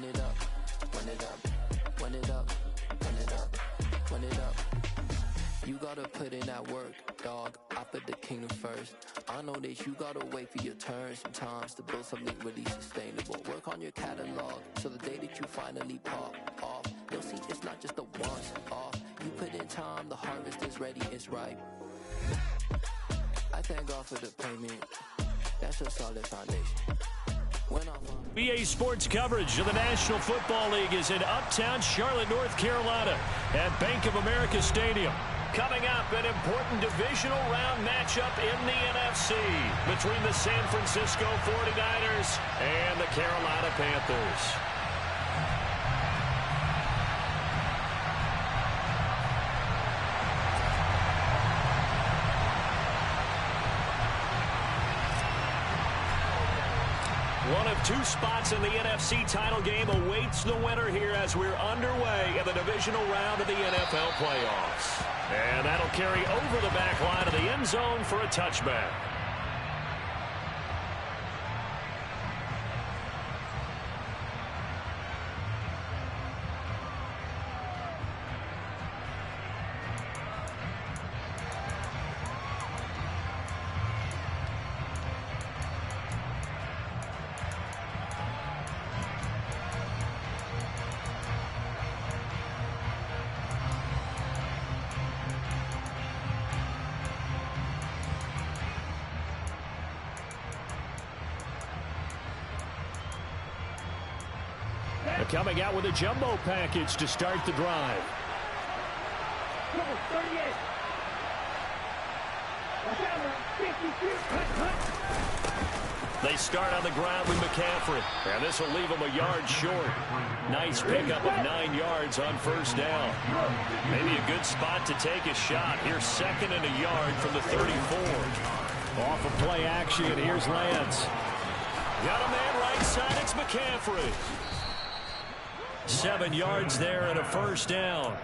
it up, run it up, run it up, run it up, run it up. You gotta put in that work, dog. I put the kingdom first. I know that you gotta wait for your turn sometimes to build something really sustainable. Work on your catalog, so the day that you finally pop off, you'll see it's not just a once off. You put in time, the harvest is ready, it's ripe. I thank God for the payment. That's a solid foundation. BA Sports coverage of the National Football League is in Uptown Charlotte, North Carolina at Bank of America Stadium. Coming up, an important divisional round matchup in the NFC between the San Francisco 49ers and the Carolina Panthers. One of two spots in the NFC title game awaits the winner here as we're underway in the divisional round of the NFL playoffs. And that'll carry over the back line of the end zone for a touchback. Coming out with a jumbo package to start the drive. They start on the ground with McCaffrey, and this will leave him a yard short. Nice pickup of 9 yards on first down. Maybe a good spot to take a shot. Here's second and a yard from the 34. Off of play action, here's Lance. Got a man right side, it's McCaffrey. 7 yards there and a first down.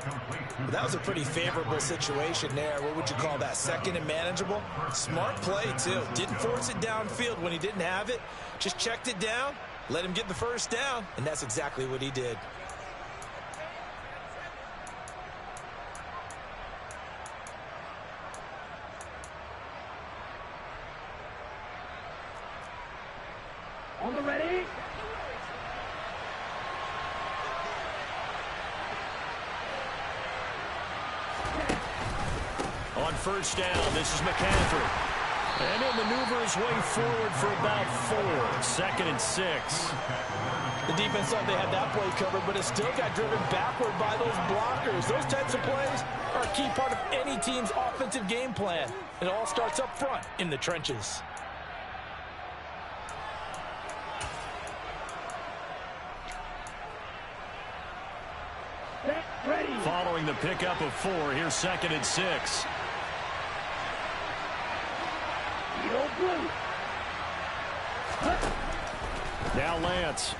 Well, that was a pretty favorable situation there. What would you call that? Second and manageable? Smart play, too. Didn't force it downfield when he didn't have it. Just checked it down, let him get the first down, and that's exactly what he did. On the ready. On first down, this is McCaffrey. And he'll maneuver his way forward for about 4. Second and 6. The defense thought they had that play covered, but it still got driven backward by those blockers. Those types of plays are a key part of any team's offensive game plan. It all starts up front in the trenches. Following the pickup of 4, here's second and 6. Now Lance.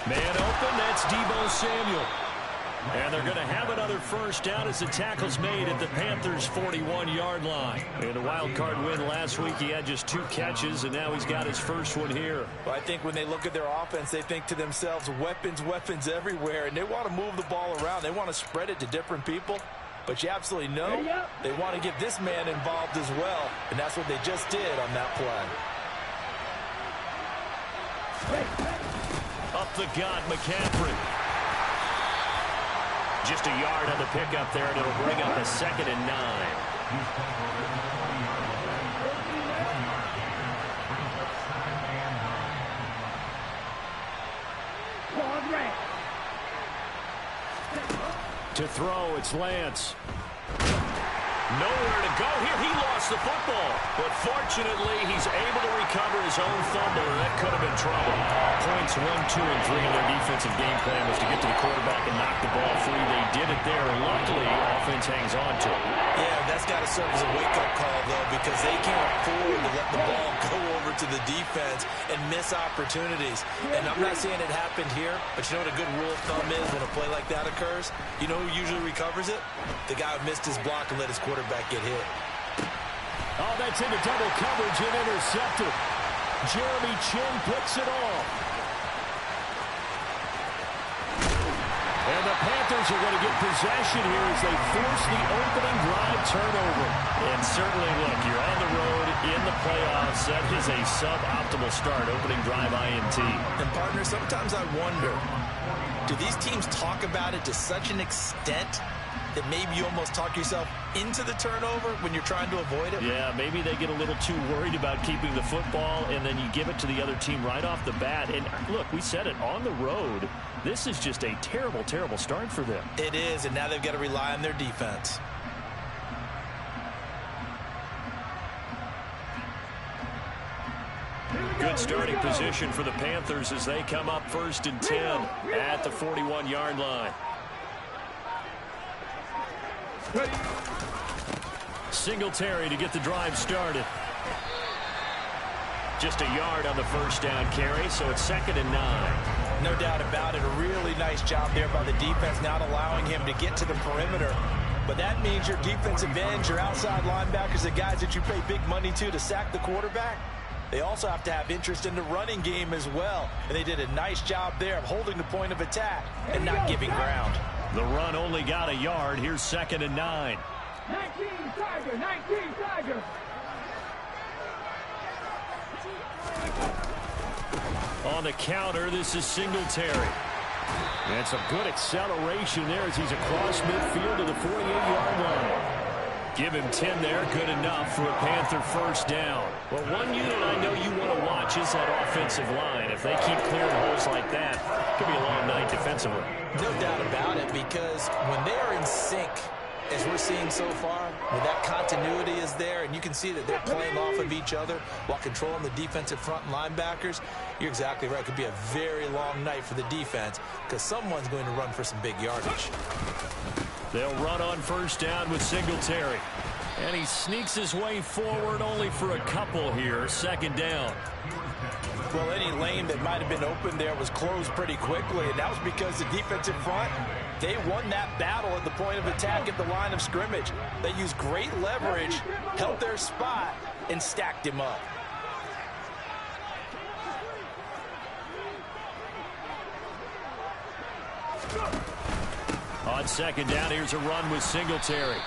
Man open, that's Deebo Samuel. And they're going to have another first down as the tackle's made at the Panthers' 41-yard line. In the wild card win last week, he had just 2 catches, and now he's got his first one here. Well, I think when they look at their offense, they think to themselves, weapons, weapons everywhere, and they want to move the ball around. They want to spread it to different people. But you absolutely know they want to get this man involved as well, and that's what they just did on that play. Up the gut, McCaffrey. Just a yard on the pickup there, and it'll bring up a second and 9. To throw, it's Lance. Nowhere to go here. He lost the football. But fortunately, he's able to recover his own fumble, and that could have been trouble. Points 1, 2, and 3 in their defensive game plan was to get to the quarterback and knock the ball free. They did it there, and luckily, offense hangs on to it. Yeah, that's got to serve as a wake-up call, though, because they can't afford to let the ball go over to the defense and miss opportunities. And I'm not saying it happened here, but you know what a good rule of thumb is when a play like that occurs? You know who usually recovers it? The guy who missed his block and let his quarterback get hit. Oh, that's into double coverage and intercepted. Jeremy Chin picks it off. And the Panthers are going to get possession here as they force the opening drive turnover. And certainly, look, you're on the road in the playoffs. That is a suboptimal start, opening drive INT. And, partner, sometimes I wonder, do these teams talk about it to such an extent that maybe you almost talk yourself into the turnover when you're trying to avoid it? Yeah, maybe they get a little too worried about keeping the football, and then you give it to the other team right off the bat. And, look, we said it, on the road, this is just a terrible, terrible start for them. It is, and now they've got to rely on their defense. Good starting position for the Panthers as they come up 1st and 10 at the 41-yard line. Singletary to get the drive started. Just a yard on the first down carry, so it's 2nd and 9. No doubt about it. A really nice job there by the defense, not allowing him to get to the perimeter. But that means your defensive ends, your outside linebackers, the guys that you pay big money to sack the quarterback, they also have to have interest in the running game as well. And they did a nice job there of holding the point of attack and not giving ground. The run only got a yard. Here's 2nd and 9. 19 Tiger, 19 Tiger. On the counter, this is Singletary. And some good acceleration there as he's across midfield to the 48-yard line. Give him 10 there, good enough for a Panther first down. Well, one unit I know you want to watch is that offensive line. If they keep clearing holes like that, it could be a long night defensively. No doubt about it, because when they are in sync, as we're seeing so far, when that continuity is there and you can see that they're playing off of each other while controlling the defensive front and linebackers, you're exactly right. It could be a very long night for the defense because someone's going to run for some big yardage. They'll run on first down with Singletary. And he sneaks his way forward only for a couple here. 2nd down. Well, any lane that might have been open there was closed pretty quickly, and that was because the defensive front, they won that battle at the point of attack at the line of scrimmage. They used great leverage, held their spot, and stacked him up. On 2nd down, here's a run with Singletary.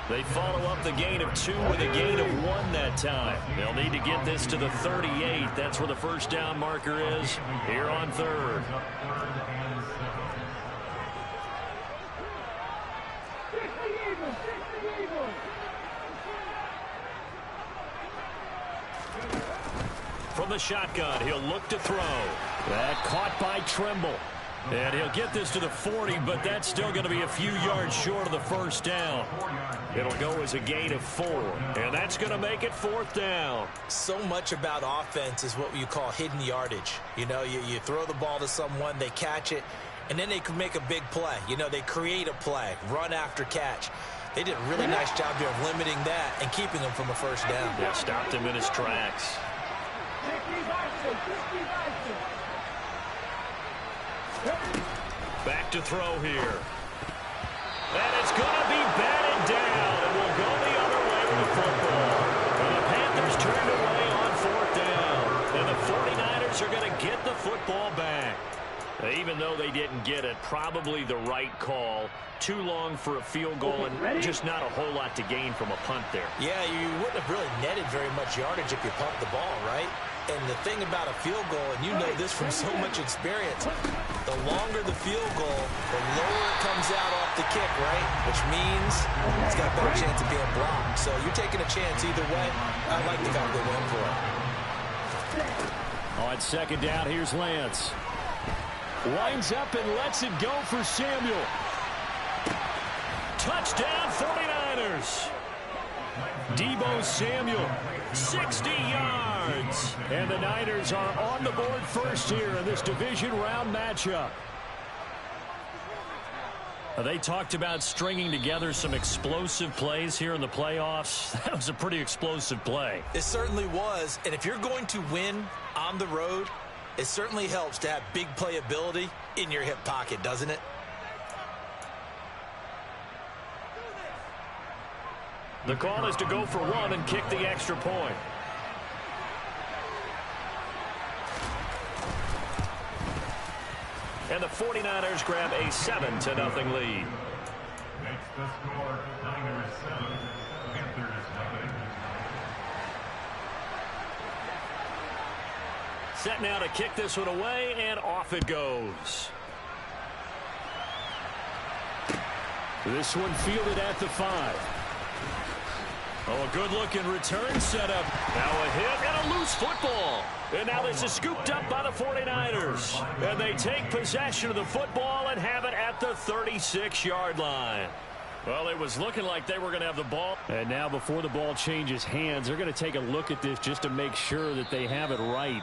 They follow up the gain of 2 with a gain of 1 that time. They'll need to get this to the 38. That's where the first down marker is here on 3rd. From the shotgun, he'll look to throw. That caught by Trimble. And he'll get this to the 40, but that's still going to be a few yards short of the first down. It'll go as a gain of 4, and that's going to make it 4th down. So much about offense is what you call hidden yardage. You know, you throw the ball to someone, they catch it, and then they can make a big play. You know, they create a play, run after catch. They did a really nice job there of limiting that and keeping him from a first down. Yeah, stopped him in his tracks. Back to throw here. And it's going to be batted down. And we'll go the other way with the football. And the Panthers turned away on 4th down. And the 49ers are going to get the football back. Even though they didn't get it, probably the right call. Too long for a field goal and just not a whole lot to gain from a punt there. Yeah, you wouldn't have really netted very much yardage if you pumped the ball, right? And the thing about a field goal, and you know this from so much experience, the longer the field goal, the lower it comes out off the kick, right? Which means it's got a better chance of being blocked. So you're taking a chance either way. I like the fact they went for it. On 2nd down, here's Lance. Winds up and lets it go for Samuel. Touchdown 49ers. Deebo Samuel, 60 yards. And the Niners are on the board first here in this division round matchup. They talked about stringing together some explosive plays here in the playoffs. That was a pretty explosive play. It certainly was. And if you're going to win on the road, it certainly helps to have big playability in your hip pocket, doesn't it? The call is to go for 1 and kick the extra point. And the 49ers grab a 7-0 lead. Makes the score Niners 7, Panthers nothing. Set now to kick this one away, and off it goes. This one fielded at the 5. Oh, a good-looking return setup. Now a hit and a loose football. And now this is scooped up by the 49ers. And they take possession of the football and have it at the 36-yard line. Well, it was looking like they were going to have the ball. And now before the ball changes hands, they're going to take a look at this just to make sure that they have it right.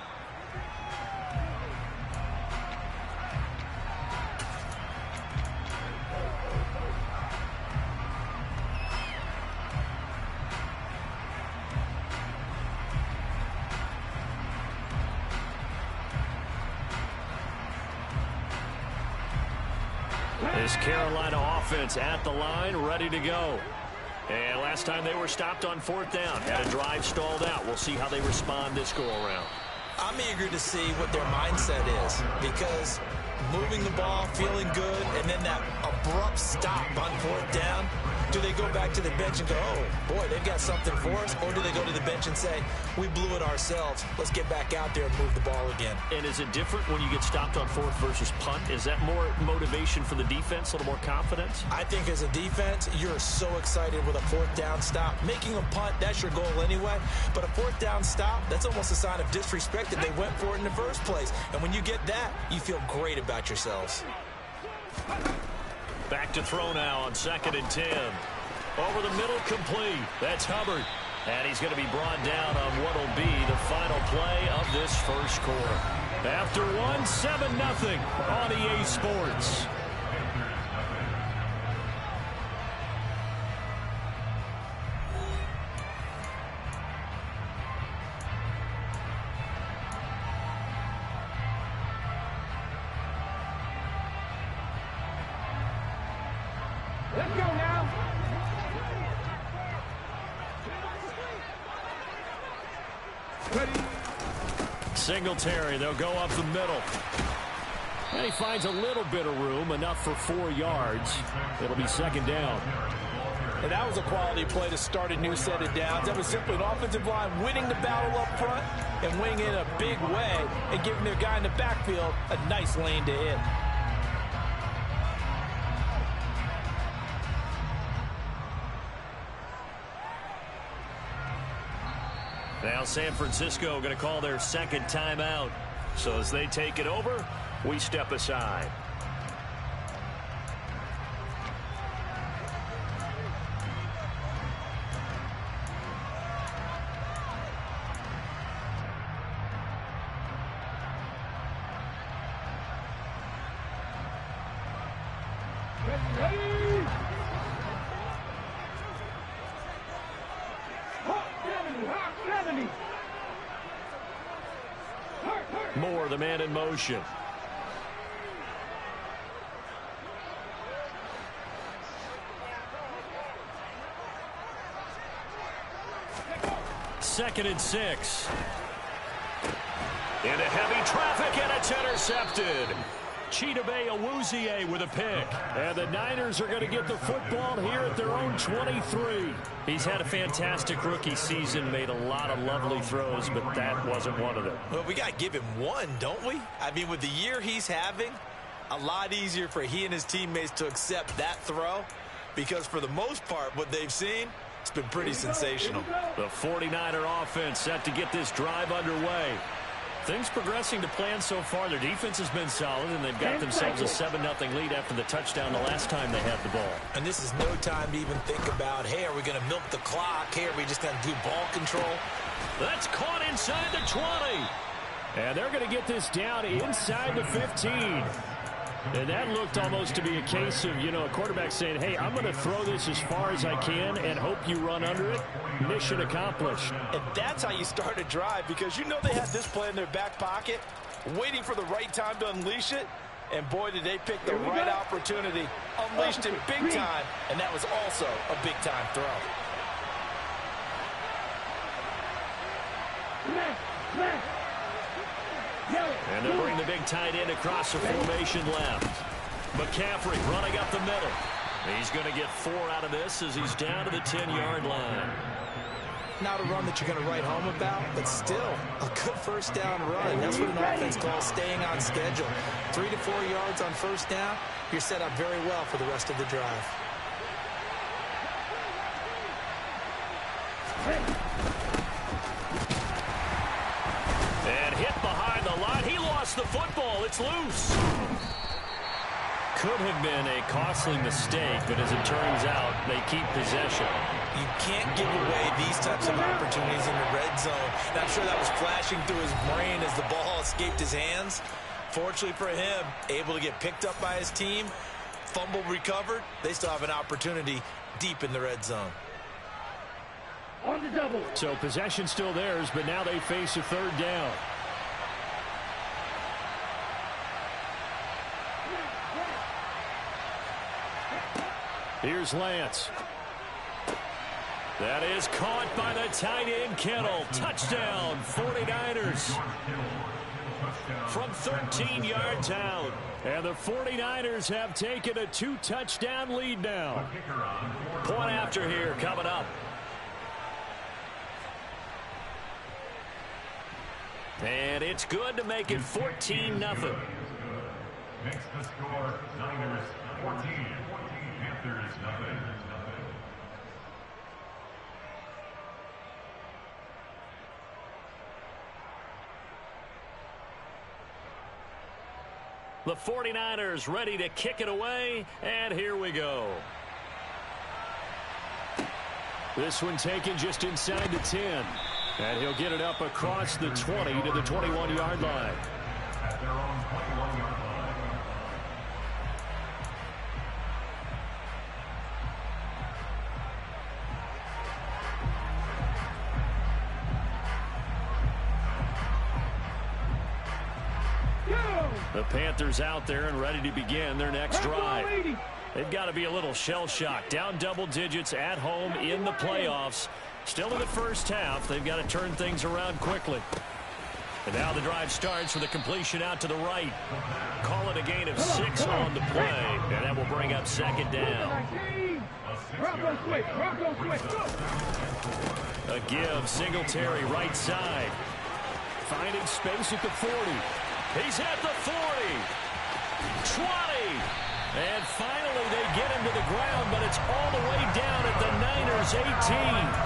This Carolina offense at the line, ready to go. And last time they were stopped on 4th down, had a drive stalled out. We'll see how they respond this go-around. I'm eager to see what their mindset is, because moving the ball, feeling good, and then that abrupt stop on 4th down, do they go back to the bench and go, oh, boy, they've got something for us? Or do they go to the bench and say, we blew it ourselves. Let's get back out there and move the ball again. And is it different when you get stopped on 4th versus punt? Is that more motivation for the defense, a little more confidence? I think as a defense, you're so excited with a 4th down stop. Making a punt, that's your goal anyway. But a 4th down stop, that's almost a sign of disrespect that they went for it in the first place. And when you get that, you feel great about yourselves. Back to throw now on 2nd and 10. Over the middle, complete. That's Hubbard. And he's going to be brought down on what will be the final play of this first quarter. After 7-0 on EA Sports. Let's go now. Singletary, they'll go up the middle. And he finds a little bit of room, enough for 4 yards. It'll be 2nd down. And that was a quality play to start a new set of downs. That was simply an offensive line winning the battle up front and winning in a big way and giving their guy in the backfield a nice lane to hit. Now San Francisco going to call their 2nd timeout. So as they take it over, we step aside. Moore, the man in motion. Second and 6. Into heavy traffic, and it's intercepted. Chidobe Awuzie with a pick. And the Niners are going to get the football here at their own 23. He's had a fantastic rookie season, made a lot of lovely throws, but that wasn't one of them. Well, we got to give him one, don't we? I mean, with the year he's having, a lot easier for he and his teammates to accept that throw, because for the most part, what they've seen, it's been pretty sensational. The 49er offense set to get this drive underway. Things progressing to plan so far. Their defense has been solid, and they've got themselves a 7-0 lead after the touchdown the last time they had the ball. And this is no time to even think about, hey, are we going to milk the clock? Hey, are we just going to do ball control? That's caught inside the 20. And they're going to get this down inside the 15. And that looked almost to be a case of, a quarterback saying, hey, I'm going to throw this as far as I can and hope you run under it. Mission accomplished. And that's how you start a drive, because you know they had this play in their back pocket, waiting for the right time to unleash it. And boy, did they pick the right opportunity. Unleashed it big time, and that was also a big-time throw. Left, yellow. And they'll bring the big tight end across the formation left. McCaffrey running up the middle. He's going to get 4 out of this as he's down to the 10-yard line. Not a run that you're going to write home about, but still a good first down run. That's what an offense calls staying on schedule. 3 to 4 yards on first down, you're set up very well for the rest of the drive. And hit behind the line. He lost the football. It's loose. Could have been a costly mistake, but as it turns out, they keep possession. You can't give away these types of opportunities in the red zone. And I'm sure that was flashing through his brain as the ball escaped his hands. Fortunately for him, able to get picked up by his team, fumble recovered. They still have an opportunity deep in the red zone. On the double. So possession still theirs, but now they face a third down. Here's Lance. That is caught by the tight end Kittle. Touchdown, 49ers. From 13 yards out. And the 49ers have taken a 2-touchdown lead now. Point after here coming up. And it's good to make it 14-0. Makes the score Niners 14, Panthers nothing. The 49ers ready to kick it away, and here we go. This one taken just inside the 10. And he'll get it up across the 20 to the 21-yard line. At their own 21-yard line. The Panthers out there and ready to begin their next drive. They've got to be a little shell-shocked. Down double digits at home in the playoffs. Still in the first half. They've got to turn things around quickly. And now the drive starts with a completion out to the right. Call it a gain of 6 on the play. And that will bring up second down. A give, Singletary right side. Finding space at the 40. He's at the 40. 20. And finally they get him to the ground, but it's all the way down at the Niners 18.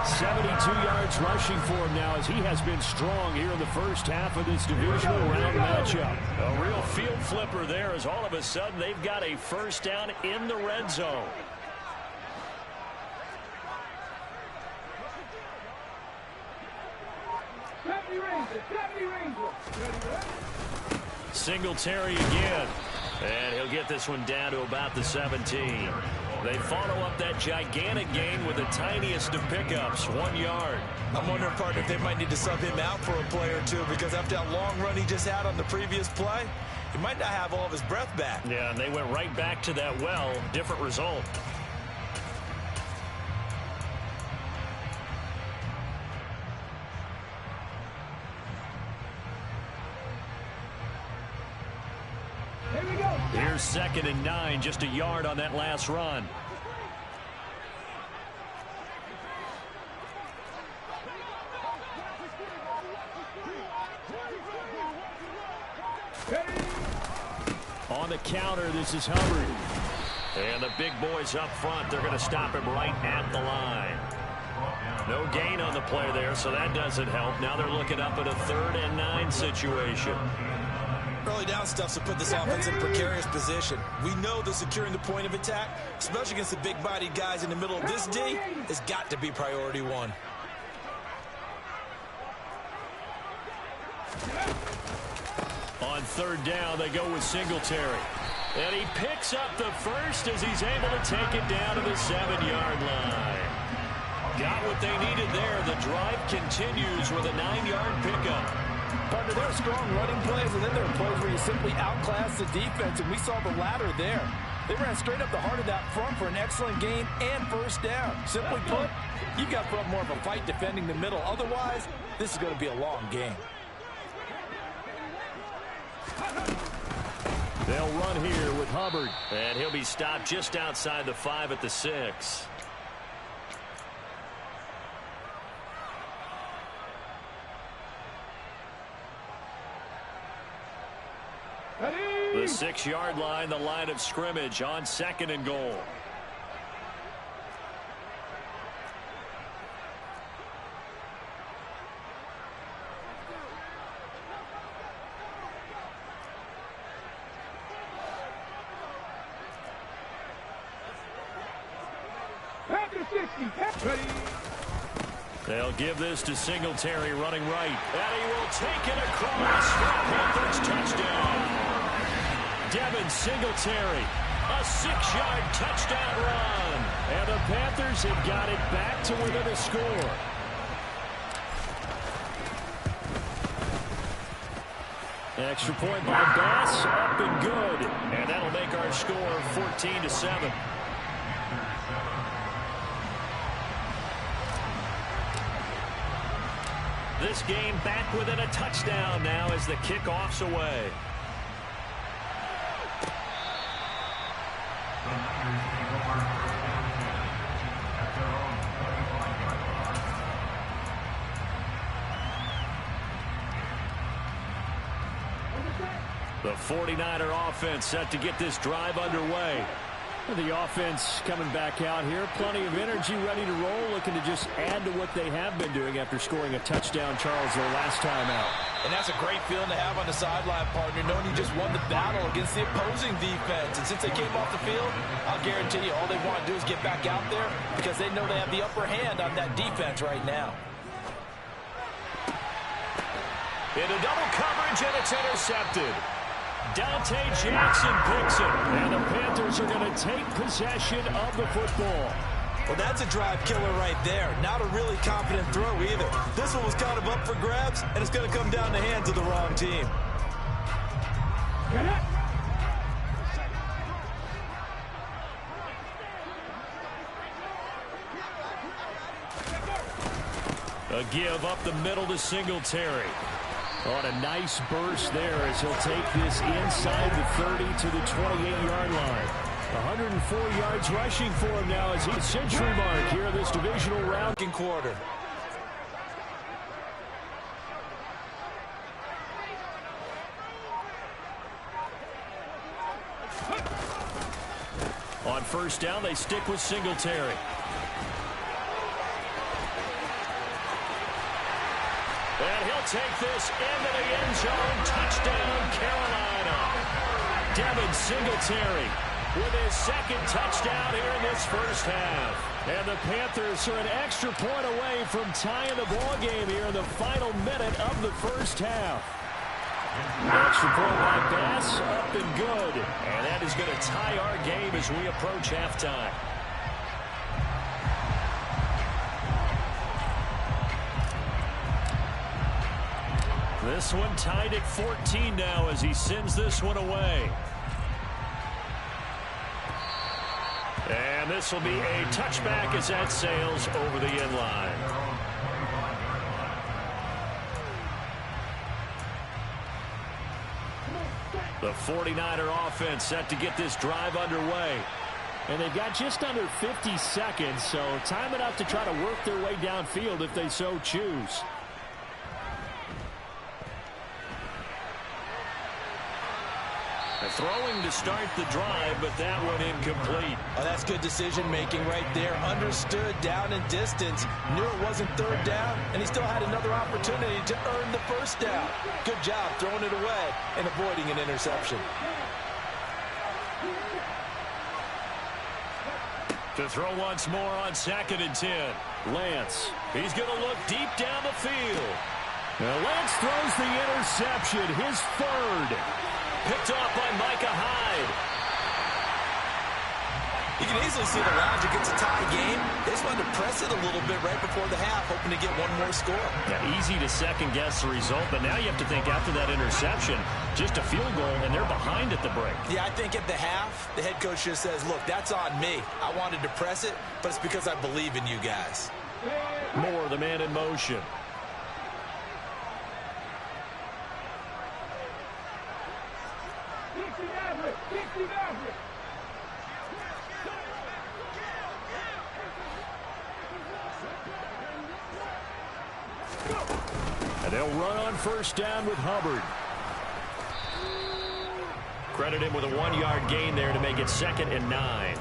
72 yards rushing for him now as he has been strong here in the first half of this divisional round matchup. A real field flipper there as all of a sudden they've got a first down in the red zone. Singletary again. And he'll get this one down to about the 17. They follow up that gigantic gain with the tiniest of pickups, 1 yard. I'm wondering, partner, if they might need to sub him out for a play or two, because after that long run he just had on the previous play, he might not have all of his breath back. Yeah, and they went right back to that well. Different result. Here's 2nd and 9, just a yard on that last run. On the counter, this is Hubbard. And the big boys up front, they're going to stop him right at the line. No gain on the play there, so that doesn't help. Now they're looking up at a 3rd and 9 situation. Early down stuff to put this offense in a precarious position. We know that securing the point of attack, especially against the big-bodied guys in the middle of this D, has got to be priority 1. On 3rd down, they go with Singletary. And he picks up the first as he's able to take it down to the 7-yard line. Got what they needed there. The drive continues with a 9-yard pickup. Partner, there are strong running plays, and then there are plays where you simply outclass the defense, and we saw the latter there. They ran straight up the heart of that front for an excellent gain and first down. Simply put, you've got to put up more of a fight defending the middle. Otherwise, this is going to be a long game. they'll run here with Hubbard. And he'll be stopped just outside the 5 at the 6. The 6-yard line, the line of scrimmage on 2nd and goal. They'll give this to Singletary running right. And he will take it across for a Panthers touchdown. Devin Singletary, a 6-yard touchdown run. And the Panthers have got it back to within a score. Extra point by Bass, up and good. And that'll make our score 14-7. This game back within a touchdown now as the kickoff's away. The 49er offense set to get this drive underway. The offense coming back out here. Plenty of energy, ready to roll, looking to just add to what they have been doing after scoring a touchdown, Charles, their last time out. And that's a great feeling to have on the sideline, partner, knowing you just won the battle against the opposing defense. And since they came off the field, I'll guarantee you all they want to do is get back out there because they know they have the upper hand on that defense right now. Into double coverage, and it's intercepted. Dante Jackson picks it, and the Panthers are going to take possession of the football. Well, that's a drive killer right there. Not a really confident throw either. This one was kind of up for grabs, and it's going to come down the hands of the wrong team. A give up the middle to Singletary. On a nice burst there as he'll take this inside the 30 to the 28-yard line. 104 yards rushing for him now as he's century mark here in this divisional round. Quarter. On first down, they stick with Singletary. And he'll take this into the end zone. Touchdown, Carolina. Devin Singletary with his second touchdown here in this first half. And the Panthers are an extra point away from tying the ball game here in the final minute of the first half. Extra point by Bass, up and good. And that is going to tie our game as we approach halftime. This one tied at 14 now as he sends this one away. And this will be a touchback as that sails over the end line. The 49er offense set to get this drive underway. And they've got just under 50 seconds, so time enough to try to work their way downfield if they so choose. Throwing to start the drive, but that one incomplete. Oh, that's good decision-making right there. Understood down and distance. Knew it wasn't third down, and he still had another opportunity to earn the first down. Good job throwing it away and avoiding an interception. To throw once more on 2nd and 10. Lance, he's going to look deep down the field. Now Lance throws the interception, his third. Picked off by Micah Hyde. You can easily see the logic. It's a tie game. They just wanted to press it a little bit right before the half, hoping to get one more score. Yeah, easy to second-guess the result, but now you have to think after that interception, just a field goal, and they're behind at the break. Yeah, I think at the half, the head coach just says, look, that's on me. I wanted to press it, but it's because I believe in you guys. Moore, the man in motion. And they'll run on first down with Hubbard. Credit him with a 1-yard gain there to make it 2nd and 9.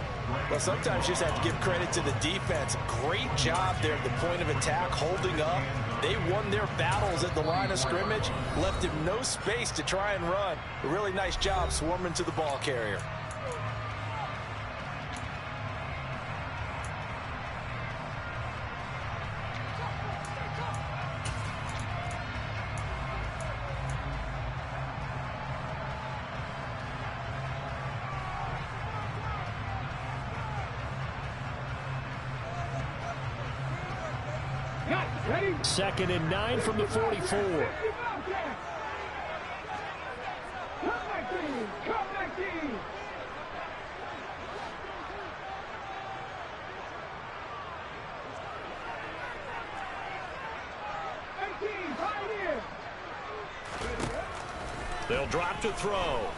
Well, sometimes you just have to give credit to the defense. Great job there at the point of attack, holding up. They won their battles at the line of scrimmage, left him no space to try and run. A really nice job swarming to the ball carrier. Ready? 2nd and 9 from the 44. Come back in! Come back in! They'll drop to throw.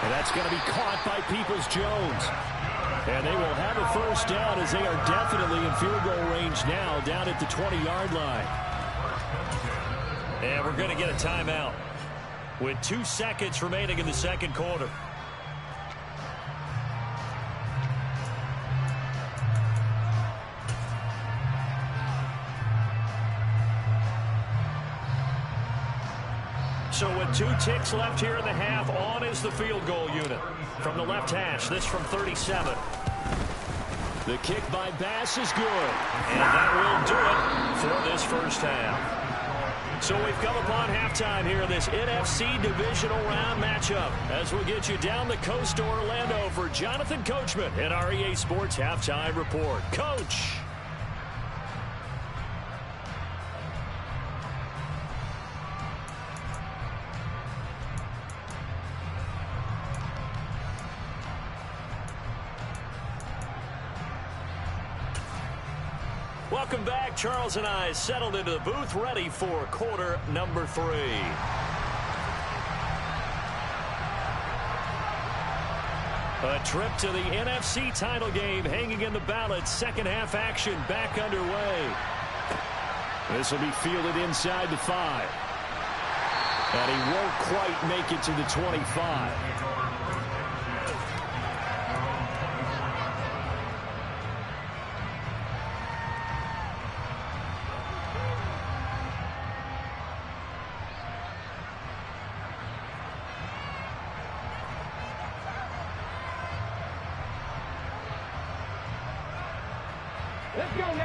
And that's going to be caught by Peoples-Jones. And they will have a first down as they are definitely in field goal range now down at the 20-yard line. And we're going to get a timeout with 2 seconds remaining in the second quarter. So with 2 ticks left here in the half, on is the field goal unit. From the left hash, this from 37. The kick by Bass is good. And that will do it for this first half. So we've come upon halftime here in this NFC Divisional Round matchup as we'll get you down the coast to Orlando for Jonathan Coachman in our EA Sports Halftime Report. Coach! Welcome back. Charles and I settled into the booth, ready for quarter number 3. A trip to the NFC title game hanging in the balance. Second half action back underway. This will be fielded inside the 5. And he won't quite make it to the 25.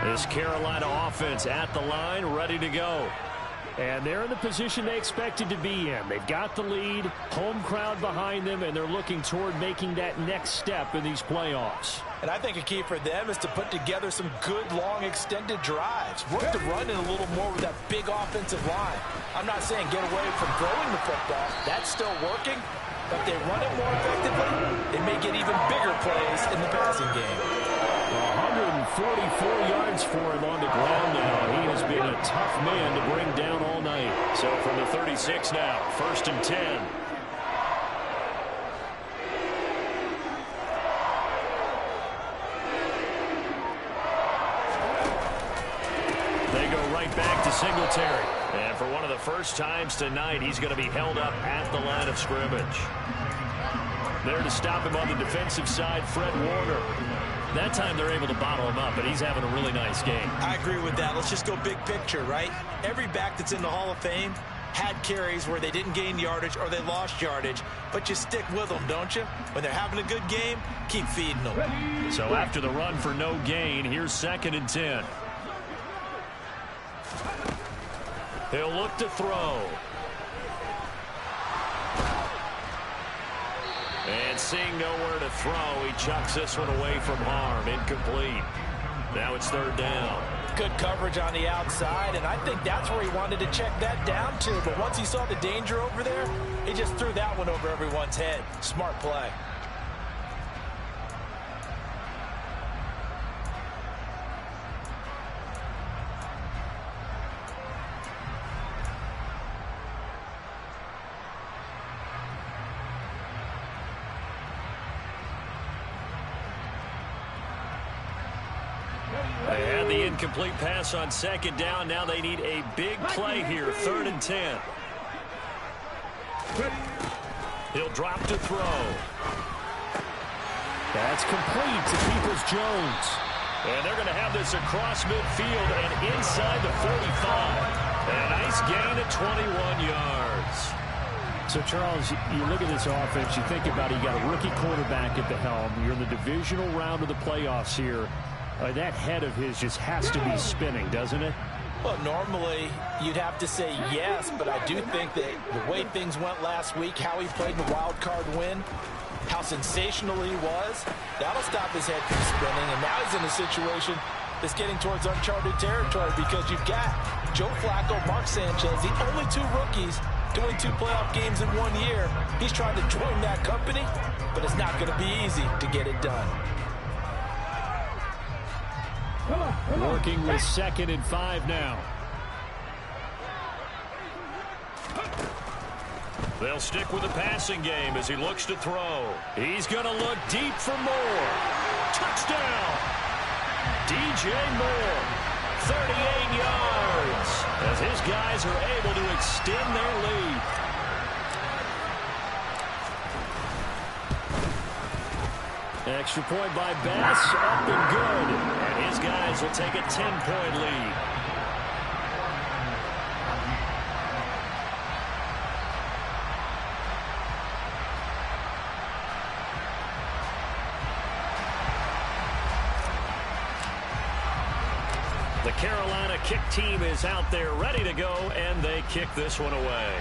This Carolina offense at the line, ready to go. And they're in the position they expected to be in. They've got the lead, home crowd behind them, and they're looking toward making that next step in these playoffs. And I think a key for them is to put together some good, long, extended drives. Work the run in a little more with that big offensive line. I'm not saying get away from throwing the football. That's still working. But if they run it more effectively, they may get even bigger plays in the passing game. 144 yards for him on the ground now. He has been a tough man to bring down all night. So from the 36 now, 1st and 10. They go right back to Singletary. And for one of the first times tonight, he's going to be held up at the line of scrimmage. There to stop him on the defensive side, Fred Warner. That time they're able to bottle him up, but he's having a really nice game. I agree with that. Let's just go big picture, right? Every back that's in the Hall of Fame had carries where they didn't gain yardage or they lost yardage, but you stick with them, don't you? When they're having a good game, keep feeding them. So after the run for no gain, here's 2nd and 10. He'll look to throw. And seeing nowhere to throw, he chucks this one away from harm. Incomplete. Now it's 3rd down. Good coverage on the outside, and I think that's where he wanted to check that down to. But once he saw the danger over there, he just threw that one over everyone's head. Smart play. And the incomplete pass on second down. Now they need a big play here. 3rd and 10. He'll drop to throw. That's complete to Peoples-Jones. And they're going to have this across midfield and inside the 45. And a nice gain of 21 yards. So, Charles, you look at this offense, you think about it, you got a rookie quarterback at the helm. You're in the divisional round of the playoffs here. That head of his just has to be spinning, doesn't it? Well, normally you'd have to say yes, but I do think that the way things went last week, how he played in the wild card win, how sensational he was, that'll stop his head from spinning. And now he's in a situation that's getting towards uncharted territory because you've got Joe Flacco, Mark Sanchez, the only 2 rookies doing 2 playoff games in 1 year. He's trying to join that company, but it's not going to be easy to get it done. Working with 2nd and 5 now. They'll stick with the passing game as he looks to throw. He's going to look deep for Moore. Touchdown! DJ Moore, 38 yards, as his guys are able to extend their lead. Extra point by Bass, up and good. And his guys will take a 10-point lead. The Carolina kick team is out there ready to go, and they kick this one away.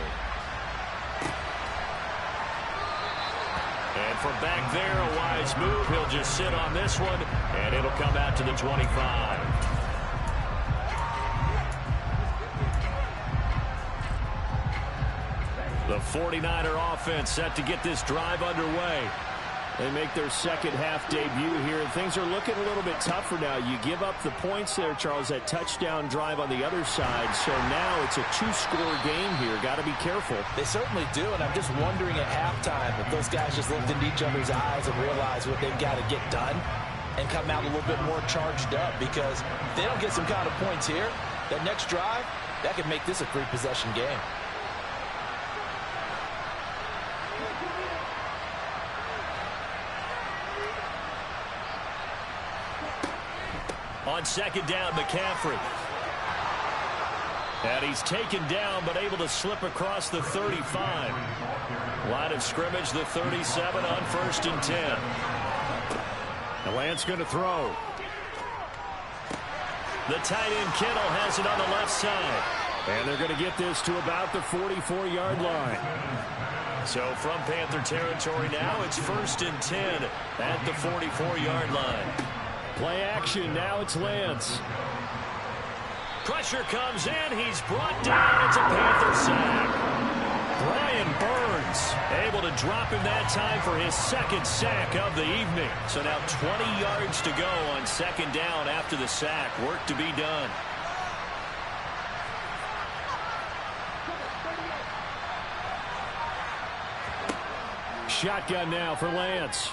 And from back there, a wise move. He'll just sit on this one, and it'll come out to the 25. The 49er offense set to get this drive underway. They make their second half debut here, and things are looking a little bit tougher now. You give up the points there, Charles, that touchdown drive on the other side. So now it's a 2-score game here. Got to be careful. They certainly do, and I'm just wondering at halftime if those guys just looked into each other's eyes and realized what they've got to get done and come out a little bit more charged up, because if they don't get some kind of points here, that next drive, that could make this a 3-possession game. On second down, McCaffrey. And he's taken down, but able to slip across the 35. Line of scrimmage, the 37 on 1st and 10. The Lance going to throw. The tight end Kittle has it on the left side. And they're going to get this to about the 44-yard line. So from Panther territory now, it's 1st and 10 at the 44-yard line. Play action. Now it's Lance. Pressure comes in. He's brought down. It's a Panther sack. Brian Burns able to drop him that time for his 2nd sack of the evening. So now 20 yards to go on 2nd down after the sack. Work to be done. Shotgun now for Lance.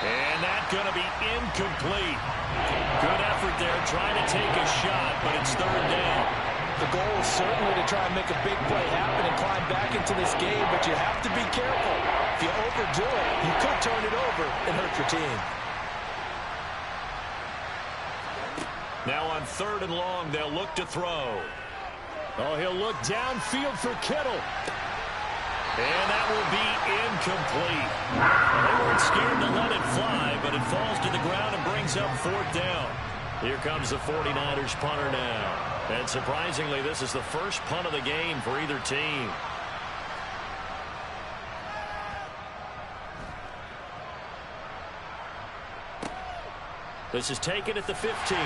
And that's going to be incomplete. Good effort there trying to take a shot, but it's 3rd down. The goal is certainly to try and make a big play happen and climb back into this game, but you have to be careful. If you overdo it, you could turn it over and hurt your team. Now on 3rd and long, they'll look to throw. Oh, he'll look downfield for Kittle. And that will be incomplete. Well, they weren't scared to let it fly, but it falls to the ground and brings up 4th down. Here comes the 49ers punter now. And surprisingly, this is the first punt of the game for either team. This is taken at the 15.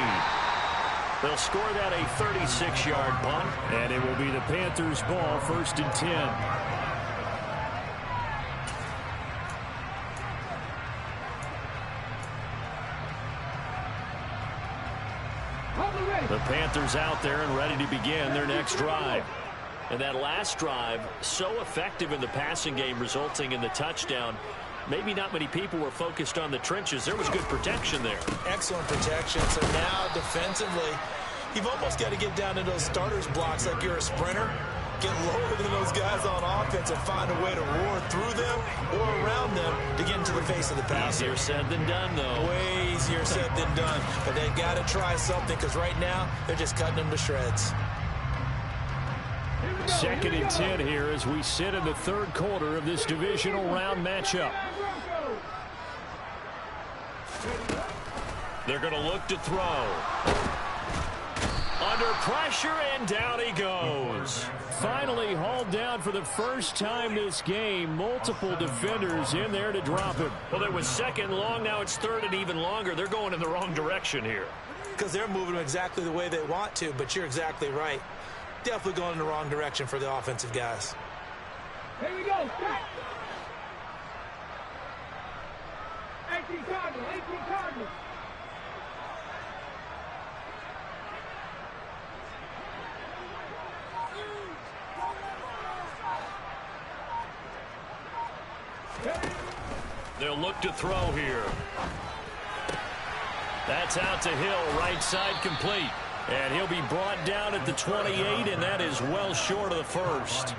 They'll score that a 36-yard punt. And it will be the Panthers' ball, 1st and 10. The Panthers out there and ready to begin their next drive. And that last drive, so effective in the passing game, resulting in the touchdown. maybe not many people were focused on the trenches. There was good protection there. Excellent protection. So now defensively, you've almost got to get down to those starters blocks like you're a sprinter. Get lower than those guys on offense and find a way to roar through them or around them to get into the face of the passer. Easier said than done, though. Way easier said than done. But they've got to try something because right now they're just cutting them to shreds. 2nd and 10 here as we sit in the 3rd quarter of this divisional round matchup. They're going to look to throw. Under pressure, and down he goes. Finally hauled down for the first time this game. Multiple defenders in there to drop him. Well, it was 2nd long. Now it's 3rd and even longer. They're going in the wrong direction here. Because they're moving exactly the way they want to, but you're exactly right. Definitely going in the wrong direction for the offensive guys. Here we go. 18 Cardinals. 18 Cardinals. They'll look to throw here. That's out to Hill, right side complete. And he'll be brought down at the 28, and that is well short of the first.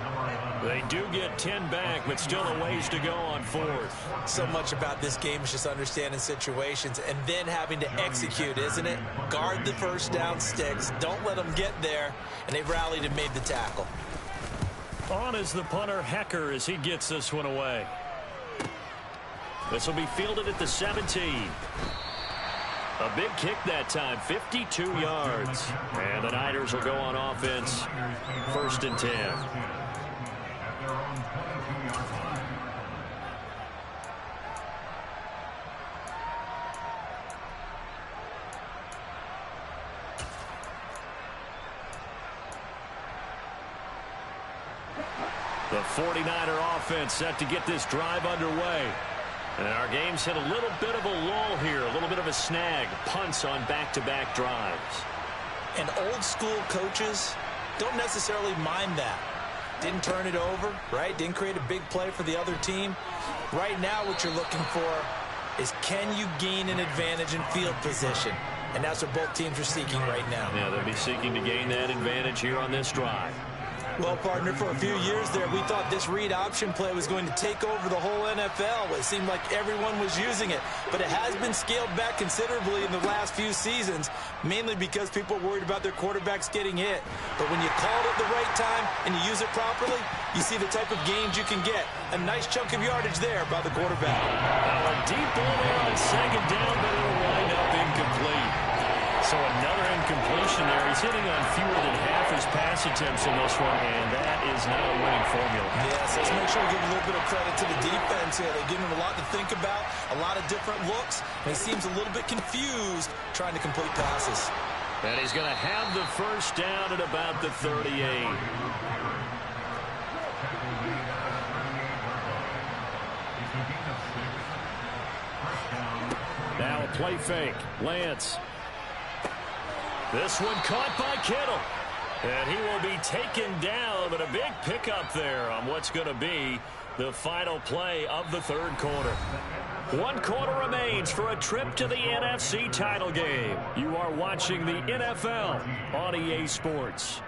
They do get 10 back, but still a ways to go on 4th. So much about this game is just understanding situations and then having to execute, isn't it? Guard the first down sticks. Don't let them get there. And they've rallied and made the tackle. On is the punter, Hecker, as he gets this one away. This will be fielded at the 17. A big kick that time, 52 yards. And the Niners will go on offense, 1st and 10. At their own 22-yard line. The 49er offense set to get this drive underway. And our game's hit a little bit of a lull here, a little bit of a snag. Punts on back-to-back drives. And old school coaches don't necessarily mind that. Didn't turn it over, right? Didn't create a big play for the other team. Right now what you're looking for is, can you gain an advantage in field position? And that's what both teams are seeking right now. Yeah, they'll be seeking to gain that advantage here on this drive. Well, partner, for a few years there, we thought this read option play was going to take over the whole NFL. It seemed like everyone was using it, but it has been scaled back considerably in the last few seasons, mainly because people are worried about their quarterbacks getting hit. But when you call it at the right time and you use it properly, you see the type of gains you can get. A nice chunk of yardage there by the quarterback. Now a deep ball there on 2nd down, but it'll wind up incomplete. So another incompletion there. He's hitting on fewer than half his pass attempts in this one, and that is not a winning formula. Yes, let's make sure we give a little bit of credit to the defense here. They give him a lot to think about, a lot of different looks, and he seems a little bit confused trying to complete passes. And he's going to have the first down at about the 38. Now a play fake. Lance. This one caught by Kittle. And he will be taken down, but a big pickup there on what's going to be the final play of the 3rd quarter. 1 quarter remains for a trip to the NFC title game. You are watching the NFL on EA Sports.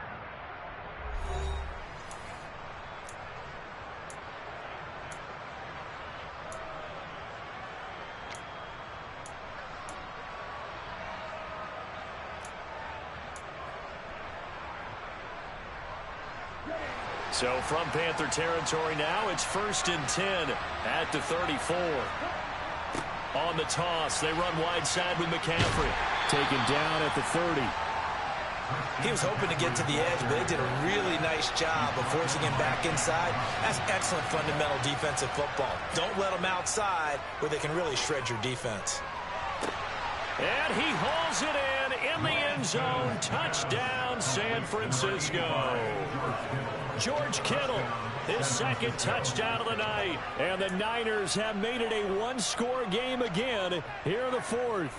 So from Panther territory now, it's 1st and 10 at the 34. On the toss, they run wide side with McCaffrey. Taken down at the 30. He was hoping to get to the edge, but they did a really nice job of forcing him back inside. That's excellent fundamental defensive football. Don't let them outside where they can really shred your defense. And he hauls it in the end zone. Touchdown, San Francisco. George Kittle, his 2nd touchdown of the night. And the Niners have made it a 1-score game again here in the 4th.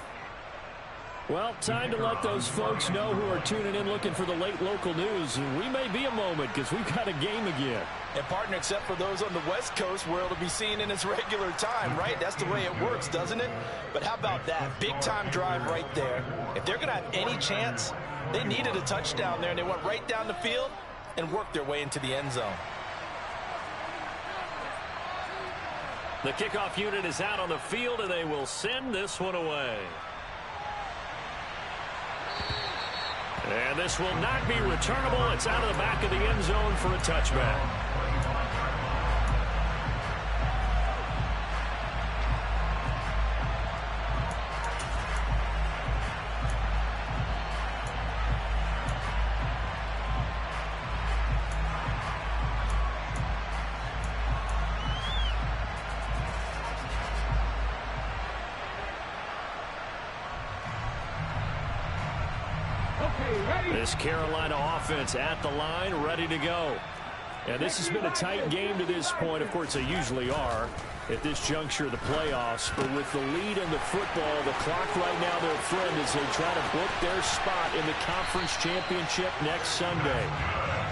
Well, time to let those folks know who are tuning in looking for the late local news. We may be a moment because we've got a game again. And, partner, except for those on the West Coast where it'll be seen in its regular time, right? That's the way it works, doesn't it? But how about that? Big-time drive right there. If they're going to have any chance, they needed a touchdown there, and they went right down the field and worked their way into the end zone. The kickoff unit is out on the field, and they will send this one away. And this will not be returnable. It's out of the back of the end zone for a touchback. This Carolina offense at the line, ready to go. And this has been a tight game to this point. Of course, they usually are at this juncture of the playoffs. But with the lead in the football, the clock right now their friend as they try to book their spot in the conference championship next Sunday.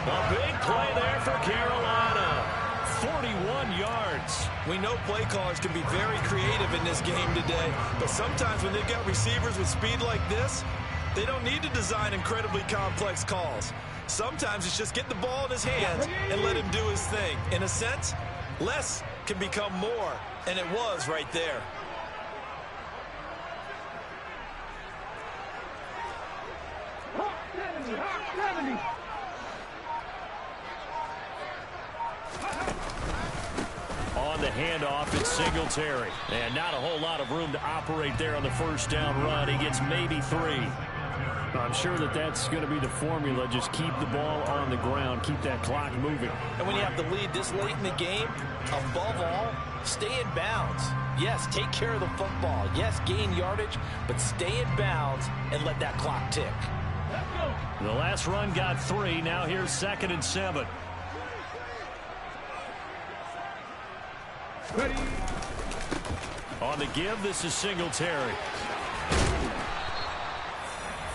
A big play there for Carolina. 41 yards. We know play callers can be very creative in this game today. But sometimes when they've got receivers with speed like this, they don't need to design incredibly complex calls. Sometimes it's just get the ball in his hands and let him do his thing. In a sense, less can become more, and it was right there. Hawk 70, Hawk 70. On the handoff, it's Singletary. And not a whole lot of room to operate there on the first down run. He gets maybe 3. I'm sure that that's going to be the formula. Just keep the ball on the ground. Keep that clock moving. And when you have the lead this late in the game, above all, stay in bounds. Yes, take care of the football. Yes, gain yardage, but stay in bounds and let that clock tick. The last run got 3. Now here's 2nd and 7. Ready. On the give, this is Singletary.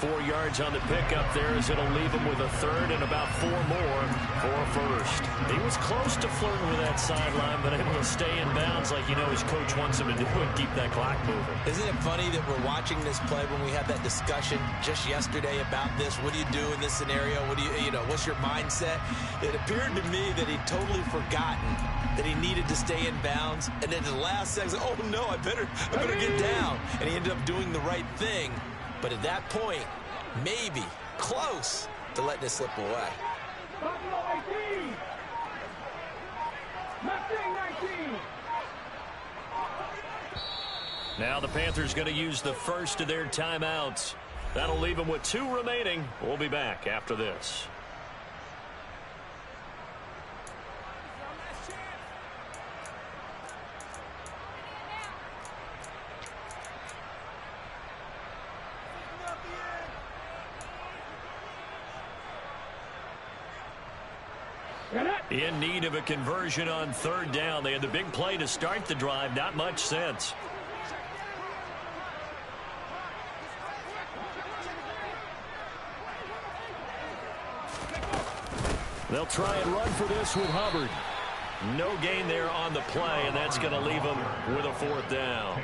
4 yards on the pickup there as it'll leave him with a 3rd and about 4 more for a first. He was close to flirting with that sideline, but able to stay in bounds like you know his coach wants him to do and keep that clock moving. Isn't it funny that we're watching this play when we had that discussion just yesterday about this? What do you do in this scenario? What do you know, what's your mindset? It appeared to me that he'd totally forgotten that he needed to stay in bounds, and then the last second, oh no, I better get down. And he ended up doing the right thing. But at that point, maybe close to letting it slip away. Buffalo 18. Mustang 19. Now the Panthers going to use the first of their timeouts. That'll leave them with 2 remaining. We'll be back after this. In need of a conversion on 3rd down. They had the big play to start the drive. Not much sense. They'll try and run for this with Hubbard. No gain there on the play, and that's going to leave them with a 4th down.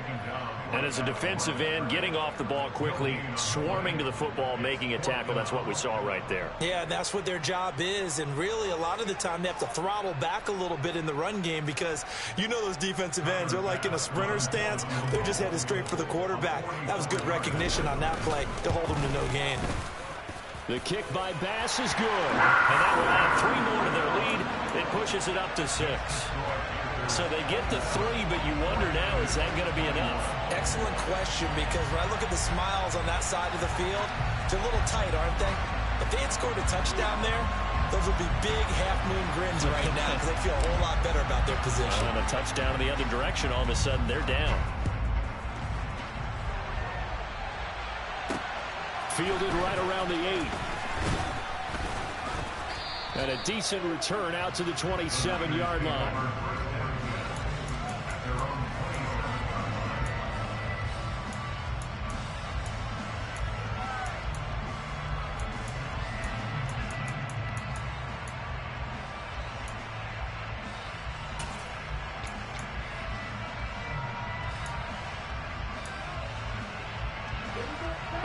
And as a defensive end, getting off the ball quickly, swarming to the football, making a tackle, that's what we saw right there. Yeah, that's what their job is, and really a lot of the time they have to throttle back a little bit in the run game because you know those defensive ends, they're like in a sprinter stance. They're just headed straight for the quarterback. That was good recognition on that play to hold them to no gain. The kick by Bass is good. And that will add 3 more to their lead. It pushes it up to 6. So they get the 3, but you wonder now, is that going to be enough? Excellent question, because when I look at the smiles on that side of the field, they're a little tight, aren't they? If they had scored a touchdown there, those would be big half-moon grins right now because they feel a whole lot better about their position. And a touchdown in the other direction, all of a sudden they're down. Fielded right around the 8. And a decent return out to the 27-yard line.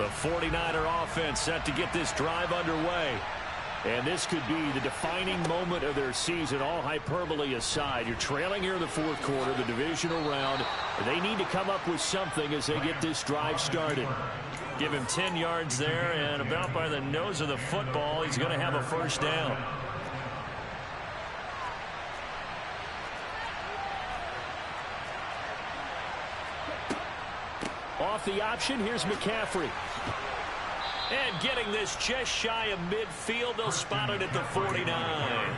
The 49er offense set to get this drive underway. And this could be the defining moment of their season, all hyperbole aside. You're trailing here in the fourth quarter, the divisional round. They need to come up with something as they get this drive started. Give him 10 yards there, and about by the nose of the football, he's going to have a first down. Off the option, here's McCaffrey. And getting this just shy of midfield, they'll spot it at the 49.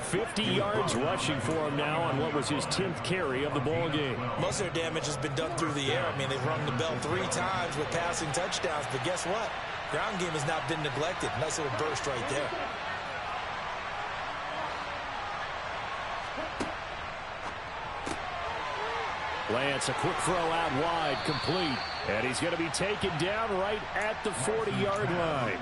50 yards rushing for him now on what was his 10th carry of the ball game. Most of their damage has been done through the air. I mean, they've rung the bell 3 times with passing touchdowns, but guess what? Ground game has not been neglected. Nice little burst right there. Lance, a quick throw out wide, complete. And he's going to be taken down right at the 40-yard line.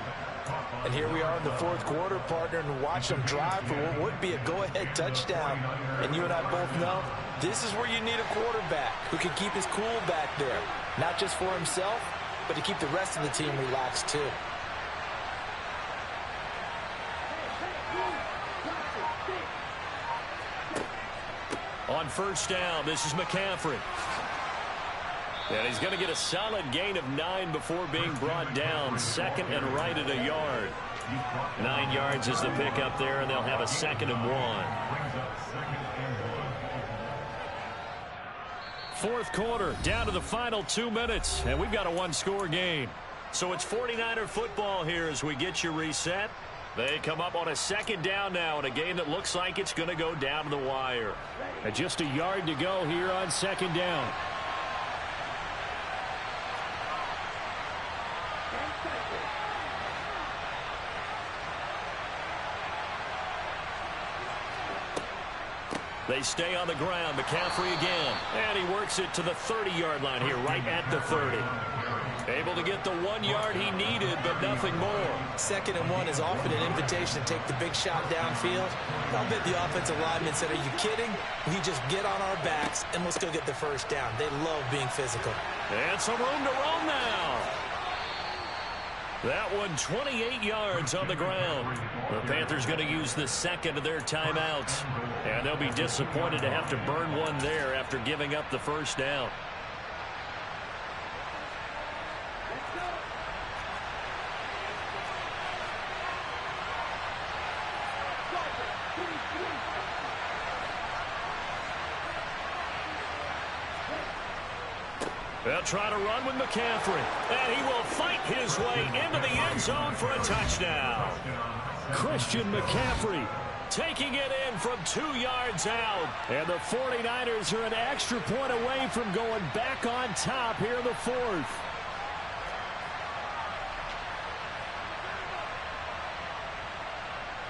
And here we are in the fourth quarter, partner, and watch them drive for what would be a go-ahead touchdown. And you and I both know this is where you need a quarterback who can keep his cool back there. Not just for himself, but to keep the rest of the team relaxed too. On first down, this is McCaffrey. And he's going to get a solid gain of 9 before being brought down. Second and right at a yard. 9 yards is the pickup there, and they'll have a second and 1. Fourth quarter, down to the final 2 minutes, and we've got a one-score game. So it's 49er football here as we get you reset. They come up on a second down now in a game that looks like it's going to go down to the wire. And just a yard to go here on second down. They stay on the ground. McCaffrey again. And he works it to the 30-yard line here, right at the 30. Able to get the 1 yard he needed, but nothing more. Second and 1 is often an invitation to take the big shot downfield. I'll bet the offensive lineman said, are you kidding? We just get on our backs and let's go get the first down. They love being physical. And some room to roam now. That one 28 yards on the ground. The Panthers going to use the second of their timeouts. And they'll be disappointed to have to burn one there after giving up the first down. They'll try to run with McCaffrey. And he will fight his way into the end zone for a touchdown. Christian McCaffrey taking it in from 2 yards out. And the 49ers are an extra point away from going back on top here in the fourth.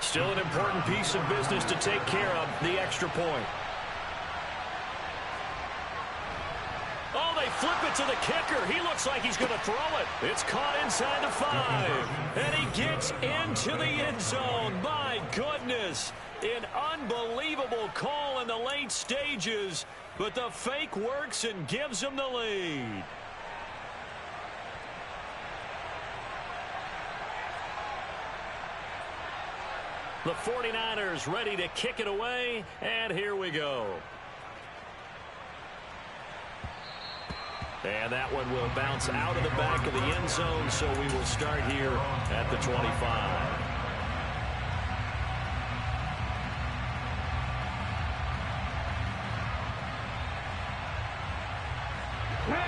Still an important piece of business to take care of, the extra point. Oh, they flip it to the kicker. He looks like he's going to throw it. It's caught inside the 5. And he gets into the end zone. My goodness. An unbelievable call in the late stages. But the fake works and gives him the lead. The 49ers ready to kick it away. And here we go. And that one will bounce out of the back of the end zone, so we will start here at the 25.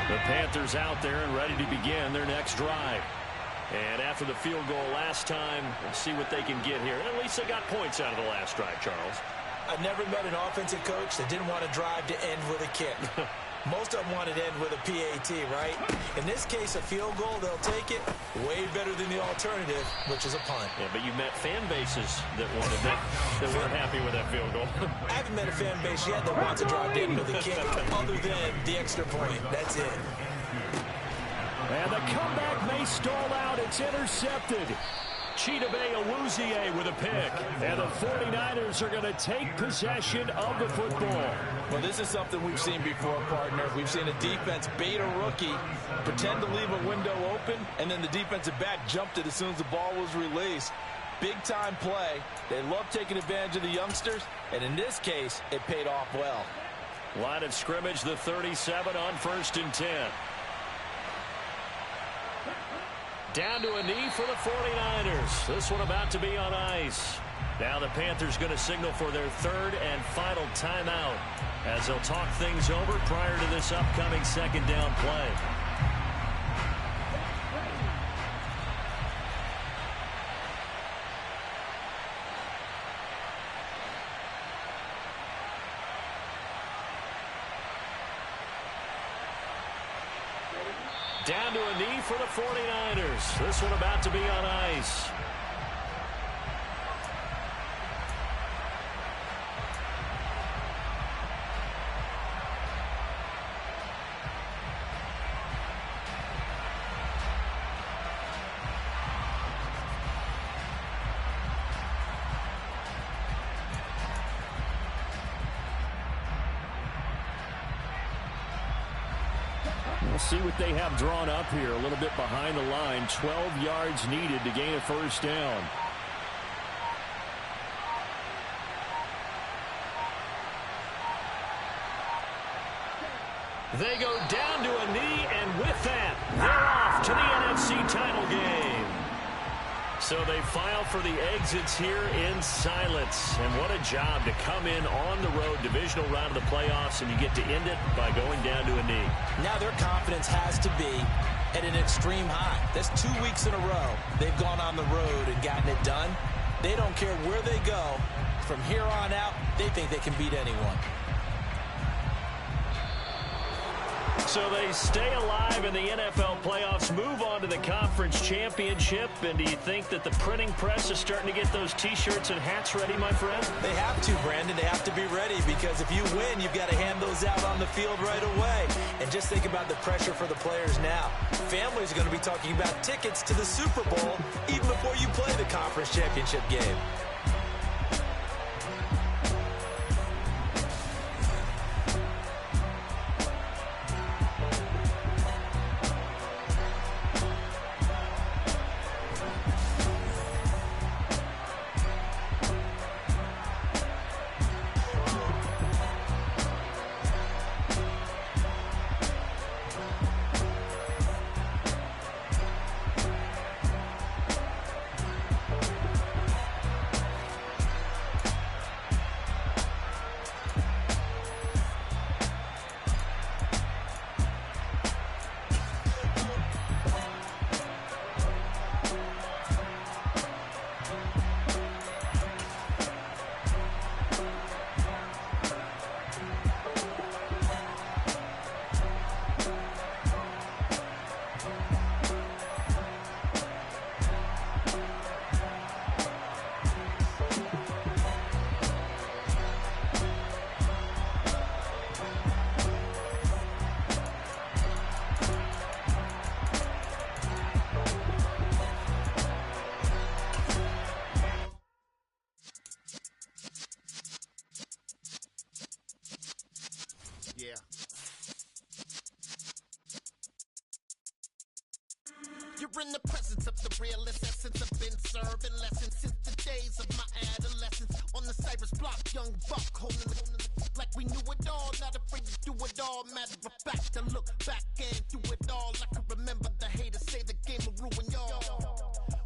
The Panthers out there and ready to begin their next drive. And after the field goal last time, let's see what they can get here. At least they got points out of the last drive, Charles. I've never met an offensive coach that didn't want to drive to end with a kick. Most of them want to end with a PAT, right? In this case, a field goal, they'll take it. Way better than the alternative, which is a punt. Yeah, but you met fan bases that wanted that weren't happy with that field goal. I haven't met a fan base yet that wants to drive to end with a kick, other than the extra point. That's it. And the comeback may stall out. It's intercepted. Chidobe with a pick. And the 49ers are going to take possession of the football. Well, this is something we've seen before, partner. We've seen a defense bait a rookie, pretend to leave a window open, and then the defensive back jumped it as soon as the ball was released. Big-time play. They love taking advantage of the youngsters, and in this case, it paid off well. Line of scrimmage, the 37 on 1st and 10. Down to a knee for the 49ers. This one about to be on ice. Now the Panthers going to signal for their 3rd and final timeout as they'll talk things over prior to this upcoming 2nd down play. Down to a knee for the 49ers. This one about to be on ice. We'll see what they have drawn up here. A little bit behind the line. 12 yards needed to gain a 1st down. They go down to a knee, and with that, they're off to the NFC title game. So they file for the exits here in silence. And what a job to come in on the road, divisional round of the playoffs, and you get to end it by going down to a knee. Now their confidence has to be at an extreme high. That's 2 weeks in a row they've gone on the road and gotten it done. They don't care where they go. From here on out, they think they can beat anyone. So they stay alive in the NFL playoffs, move on to the conference championship. And do you think that the printing press is starting to get those T-shirts and hats ready, my friend? They have to, Brandon. They have to be ready because if you win, you've got to hand those out on the field right away. And just think about the pressure for the players now. Families are going to be talking about tickets to the Super Bowl even before you play the conference championship game. You're in the presence of the realest essence. I've been serving lessons since the days of my adolescence. On the Cypress block, young buck holding it like we knew it all. Not afraid to do it all. Matter of fact, to look back and do it all. I can remember the haters say the game will ruin y'all.